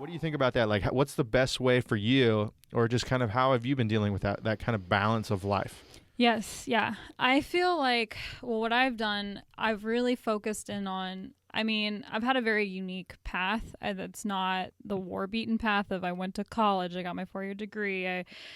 What do you think about that? Like, what's the best way for you, or just kind of how have you been dealing with that kind of balance of life? Yes. Yeah. I feel like, well, what I've done, I've really focused in on, I mean, I've had a very unique path. That's not the war-beaten path of I went to college, I got my 4-year degree.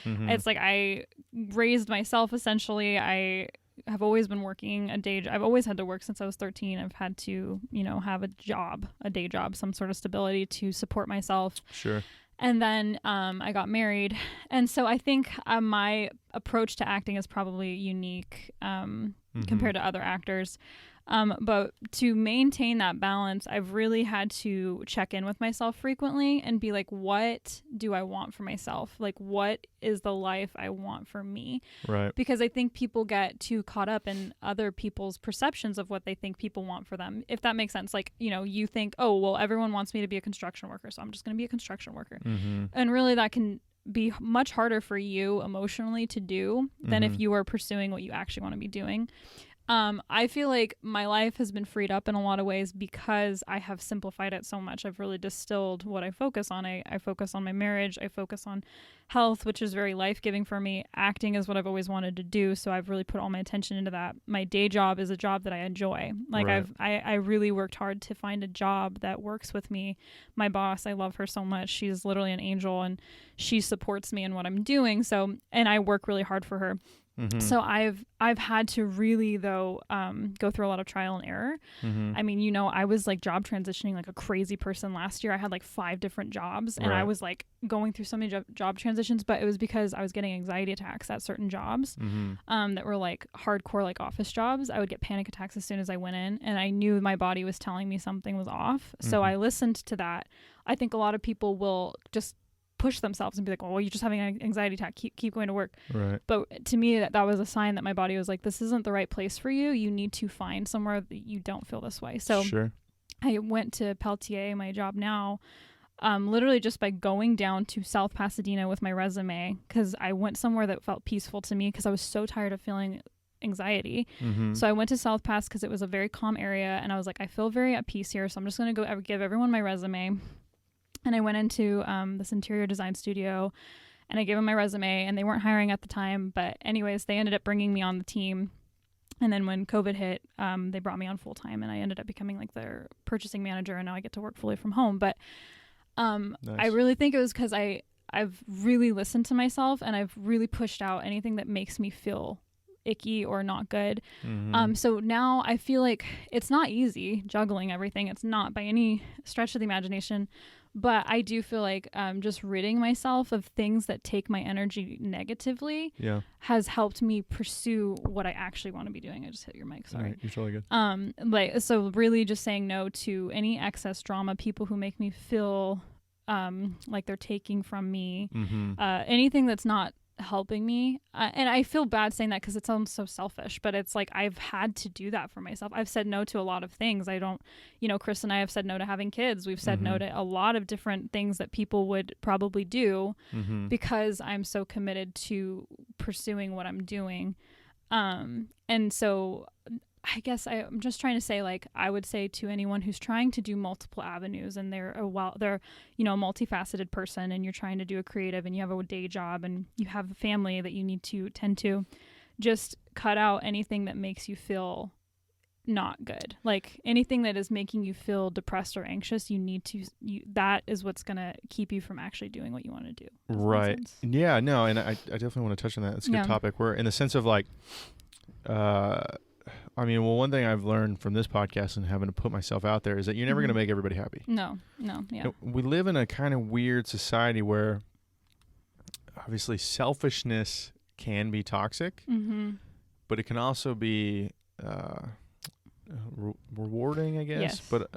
It's like I raised myself essentially. I have always been working I've always had to work since I was 13. I've had to, have a day job, some sort of stability to support myself. Sure. And then I got married. And so I think my approach to acting is probably unique compared to other actors. But to maintain that balance, I've really had to check in with myself frequently and be like, what do I want for myself? Like, what is the life I want for me? Right. Because I think people get too caught up in other people's perceptions of what they think people want for them, if that makes sense. Like, you think, oh, well, everyone wants me to be a construction worker, so I'm just going to be a construction worker. And really that can be much harder for you emotionally to do than if you are pursuing what you actually want to be doing. I feel like my life has been freed up in a lot of ways because I have simplified it so much. I've really distilled what I focus on. I focus on my marriage. I focus on health, which is very life-giving for me. Acting is what I've always wanted to do, so I've really put all my attention into that. My day job is a job that I enjoy. Like, right. I really worked hard to find a job that works with me. My boss, I love her so much. She's literally an angel, and she supports me in what I'm doing. So, and I work really hard for her. So I've had to really, though, go through a lot of trial and error. I mean, I was like job transitioning like a crazy person last year. I had like 5 different jobs, and I was like going through so many job transitions, but it was because I was getting anxiety attacks at certain jobs that were like hardcore, like office jobs. I would get panic attacks as soon as I went in, and I knew my body was telling me something was off. So I listened to that. I think a lot of people will just push themselves and be like, oh, well, you're just having an anxiety attack, keep going to work. Right. But to me, that was a sign that my body was like, this isn't the right place for you. You need to find somewhere that you don't feel this way. So sure. I went to Peltier, my job now, literally just by going down to South Pasadena with my resume, because I went somewhere that felt peaceful to me because I was so tired of feeling anxiety. So I went to South Pass because it was a very calm area, and I was like, I feel very at peace here, so I'm just going to go give everyone my resume. And I went into this interior design studio, and I gave them my resume, and they weren't hiring at the time. But anyways, they ended up bringing me on the team. And then when COVID hit, they brought me on full time, and I ended up becoming like their purchasing manager, and now I get to work fully from home. But nice. I really think it was because I've really listened to myself, and I've really pushed out anything that makes me feel icky or not good. So now I feel like it's not easy juggling everything. It's not by any stretch of the imagination. But I do feel like just ridding myself of things that take my energy negatively has helped me pursue what I actually want to be doing. I just hit your mic, sorry. Right, you're totally good. So really just saying no to any excess drama, people who make me feel like they're taking from me, anything that's not helping me. And I feel bad saying that because it sounds so selfish, but it's like I've had to do that for myself. I've said no to a lot of things. I don't, Chris and I have said no to having kids. We've said no to a lot of different things that people would probably do because I'm so committed to pursuing what I'm doing. And so I guess I'm just trying to say, like, I would say to anyone who's trying to do multiple avenues, and they're a multifaceted person, and you're trying to do a creative, and you have a day job, and you have a family that you need to tend to, just cut out anything that makes you feel not good. Like anything that is making you feel depressed or anxious, that is what's going to keep you from actually doing what you want to do. Right. Yeah, no. And I definitely want to touch on that. It's a good topic. We're in the sense of like, one thing I've learned from this podcast and having to put myself out there is that you're never going to make everybody happy. No. Yeah. We live in a kind of weird society where obviously selfishness can be toxic, but it can also be rewarding, I guess, but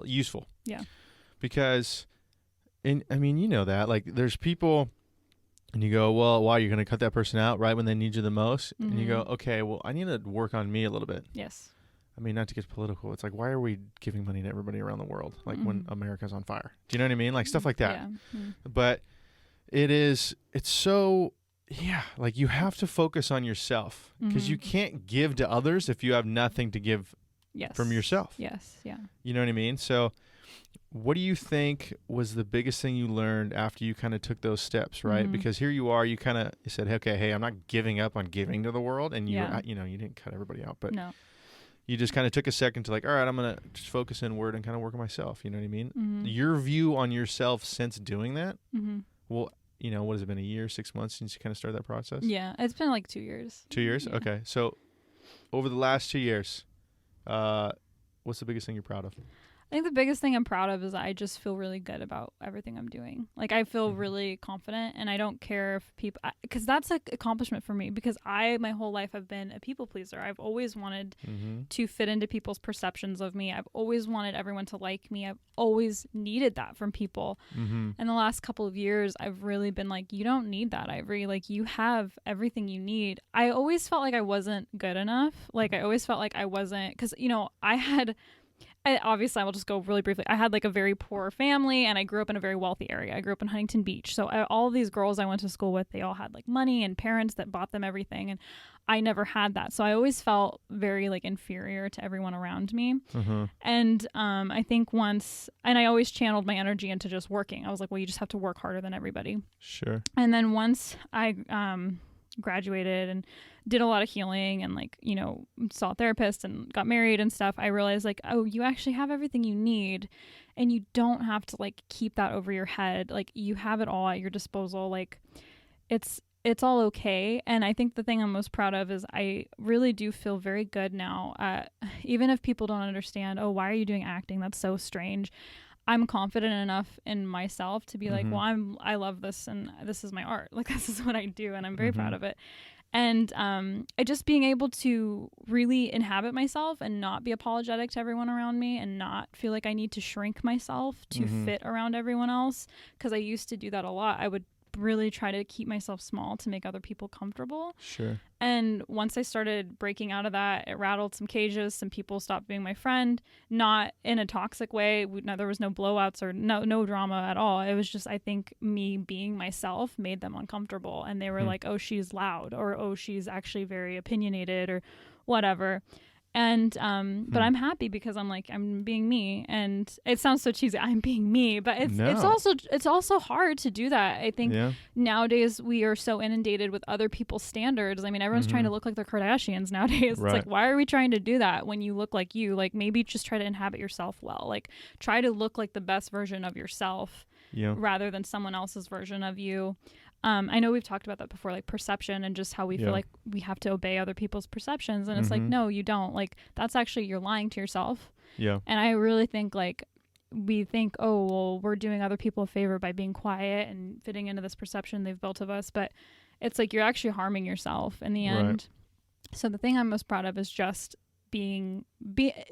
useful. Yeah. Because, that, like, there's people, and you go, well, why, you're going to cut that person out right when they need you the most? And you go, okay, well, I need to work on me a little bit. Yes. I mean, not to get political. It's like, why are we giving money to everybody around the world? Like when America's on fire. Do you know what I mean? Like stuff like that. Yeah. But it's so... Yeah, like you have to focus on yourself because you can't give to others if you have nothing to give from yourself. Yes, yeah. You know what I mean? So What do you think was the biggest thing you learned after you kind of took those steps, right? Because here you are, you said, okay, hey, I'm not giving up on giving to the world. And you didn't cut everybody out, but you just kind of took a second to like, all right, I'm going to just focus inward and kind of work on myself. You know what I mean? Your view on yourself since doing that, well, what has it been, a year, 6 months since you kind of started that process? Yeah, it's been like 2 years. 2 years? Yeah. Okay. So over the last 2 years, what's the biggest thing you're proud of? I think the biggest thing I'm proud of is I just feel really good about everything I'm doing. Like, I feel really confident, and I don't care if people, because that's an accomplishment for me, because my whole life have been a people pleaser. I've always wanted to fit into people's perceptions of me. I've always wanted everyone to like me. I've always needed that from people. And the last couple of years, I've really been like, you don't need that, Ivory. Like, you have everything you need. I always felt like I wasn't good enough. Like, I always felt like I wasn't, because, obviously, I will just go really briefly. I had like a very poor family, and I grew up in a very wealthy area. I grew up in Huntington Beach. So all of these girls I went to school with, they all had like money and parents that bought them everything. And I never had that. So I always felt very like inferior to everyone around me. And I think I always channeled my energy into just working. I was like, well, you just have to work harder than everybody. Sure. And then once I graduated and did a lot of healing and saw a therapist and got married and stuff, I realized like, oh, you actually have everything you need, and you don't have to like keep that over your head. Like, you have it all at your disposal. Like, it's all okay. And I think the thing I'm most proud of is I really do feel very good now. Even if people don't understand, oh, why are you doing acting? That's so strange. I'm confident enough in myself to be like, well, I love this, and this is my art. Like, this is what I do, and I'm very proud of it. And just being able to really inhabit myself and not be apologetic to everyone around me, and not feel like I need to shrink myself to fit around everyone else, because I used to do that a lot. I would really try to keep myself small to make other people comfortable. Sure. And once I started breaking out of that, it rattled some cages. Some people stopped being my friend, not in a toxic way. There was no blowouts or no drama at all. It was just, I think me being myself made them uncomfortable, and they were like, oh, she's loud, or oh, she's actually very opinionated, or whatever. And but I'm happy, because I'm being me. And it sounds so cheesy, I'm being me, but it's also hard to do that. I think nowadays we are so inundated with other people's standards. I mean, everyone's trying to look like the Kardashians nowadays. Right. It's like, why are we trying to do that when you look like you? Like, maybe just try to inhabit yourself well. Like, try to look like the best version of yourself rather than someone else's version of you. I know we've talked about that before, like perception, and just how we feel like we have to obey other people's perceptions. And it's like, no, you don't. Like, that's actually, you're lying to yourself. Yeah. And I really think we think, oh, well, we're doing other people a favor by being quiet and fitting into this perception they've built of us. But it's like, you're actually harming yourself in the end. Right. So the thing I'm most proud of is just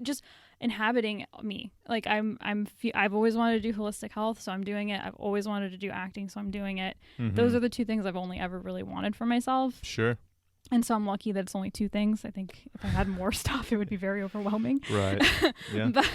just inhabiting me. Like, I've always wanted to do holistic health, so I'm doing it. I've always wanted to do acting, so I'm doing it. Those are the two things I've only ever really wanted for myself. Sure. And so I'm lucky that it's only two things. I think if I had more stuff, it would be very overwhelming. Right. Yeah. But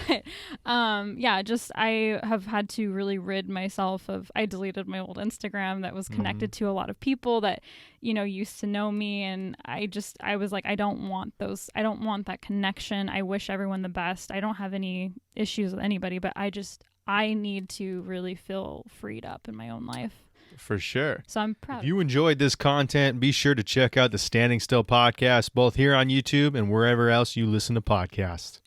I have had to really rid myself of, I deleted my old Instagram that was connected to a lot of people that, used to know me. And I was like, I don't want that connection. I wish everyone the best. I don't have any issues with anybody, but I need to really feel freed up in my own life. For sure. So I'm proud. If you enjoyed this content, be sure to check out the Standing Still podcast, both here on YouTube and wherever else you listen to podcasts.